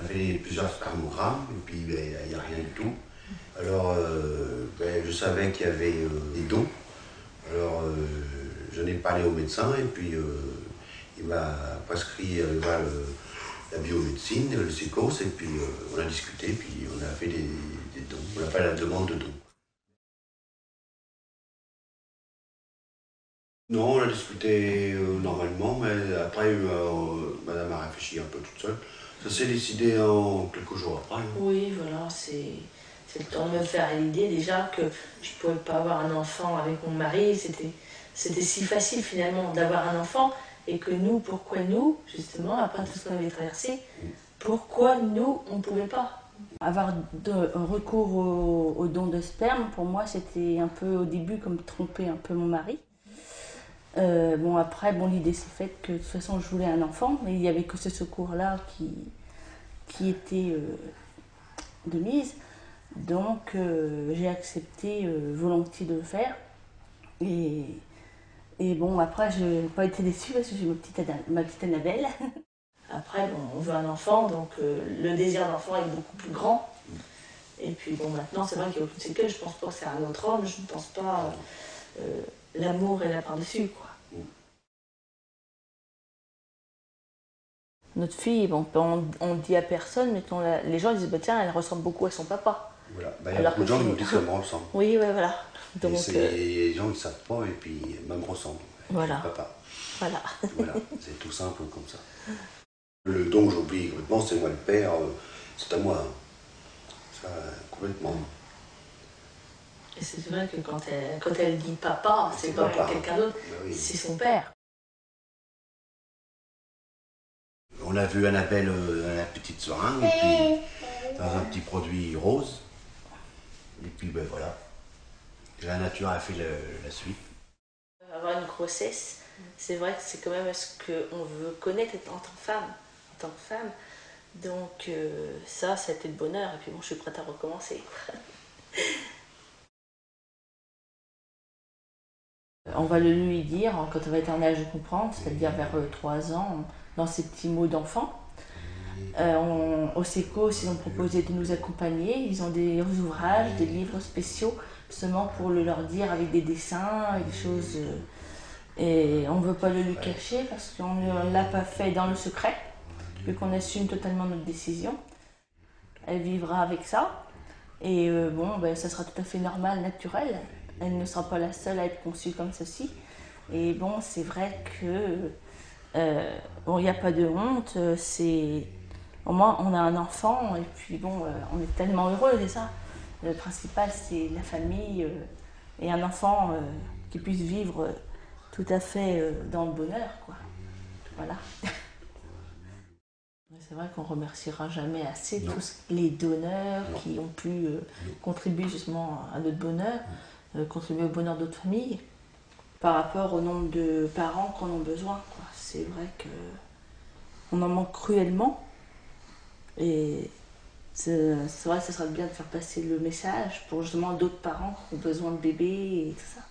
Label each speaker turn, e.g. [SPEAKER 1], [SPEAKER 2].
[SPEAKER 1] On a fait plusieurs spermogrammes et puis il n'y a rien du tout. Alors je savais qu'il y avait des dons. Alors j'en ai parlé au médecin et puis il m'a prescrit la biomédecine, le séquence, et puis on a discuté, puis on a fait des dons. On a fait la demande de dons. Non, on a discuté normalement, mais après, madame a réfléchi un peu toute seule. Ça s'est décidé en quelques jours après. Hein.
[SPEAKER 2] Oui, voilà, c'est le temps de me faire l'idée déjà que je ne pouvais pas avoir un enfant avec mon mari. C'était si facile finalement d'avoir un enfant, et que nous, pourquoi nous, justement, après tout ce qu'on avait traversé, pourquoi nous, on ne pouvait pas?
[SPEAKER 3] Avoir un recours au don de sperme, pour moi, c'était un peu au début comme tromper un peu mon mari. Bon, après, l'idée s'est faite que de toute façon je voulais un enfant, mais il n'y avait que ce secours-là qui était de mise. Donc j'ai accepté volontiers de le faire. Et bon, après, je n'ai pas été déçue parce que j'ai ma petite Annabelle.
[SPEAKER 2] Après, bon, on veut un enfant, donc le désir d'enfant est beaucoup plus grand. Et puis bon, maintenant, c'est vrai qu'il n'y a aucune séquelle. Je ne pense pas que c'est un autre homme, je ne pense pas. L'amour est là par-dessus, quoi. Notre fille, bon, on le dit à personne, mais quand les gens disent, bah, tiens, elle ressemble beaucoup à son papa.
[SPEAKER 1] Voilà. Il y a beaucoup de gens qui nous disent qu'elle me ressemble.
[SPEAKER 2] Oui, ouais, voilà.
[SPEAKER 1] Donc, les gens qui ne savent pas, et puis elle me ressemble.
[SPEAKER 2] Voilà.
[SPEAKER 1] Papa.
[SPEAKER 2] Voilà.
[SPEAKER 1] Voilà, c'est tout simple comme ça. Le don que j'oublie complètement, c'est moi le père, c'est à moi. Ça, complètement.
[SPEAKER 2] Et c'est vrai que quand elle dit papa, c'est pas pour quelqu'un d'autre, oui. C'est son père.
[SPEAKER 1] On a vu Annabelle à la petite seringue, et puis dans un petit produit rose. Et puis ben voilà, la nature a fait la suite.
[SPEAKER 2] Avoir une grossesse, c'est vrai que c'est quand même ce qu'on veut connaître en tant que femme. Donc ça a été le bonheur. Et puis bon, je suis prête à recommencer. On va le lui dire quand elle va être en âge de comprendre, c'est-à-dire vers 3 ans, dans ces petits mots d'enfant. Au SECO, ils ont proposé de nous accompagner. Ils ont des ouvrages, des livres spéciaux, justement pour le leur dire avec des dessins et des choses. Et on ne veut pas le lui cacher parce qu'on ne l'a pas fait dans le secret, vu qu'on assume totalement notre décision. Elle vivra avec ça. Et ça sera tout à fait normal, naturel. Elle ne sera pas la seule à être conçue comme ceci. Et bon, c'est vrai que il n'y a pas de honte. Au moins, on a un enfant et puis bon, on est tellement heureux, c'est ça. Le principal, c'est la famille et un enfant qui puisse vivre tout à fait dans le bonheur, quoi. Voilà. C'est vrai qu'on ne remerciera jamais assez tous les donneurs qui ont pu contribuer justement à notre bonheur, contribuer au bonheur d'autres familles, par rapport au nombre de parents qu'on a besoin, quoi. C'est vrai qu'on en manque cruellement. Et c'est vrai que ce serait bien de faire passer le message pour justement d'autres parents qui ont besoin de bébés et tout ça.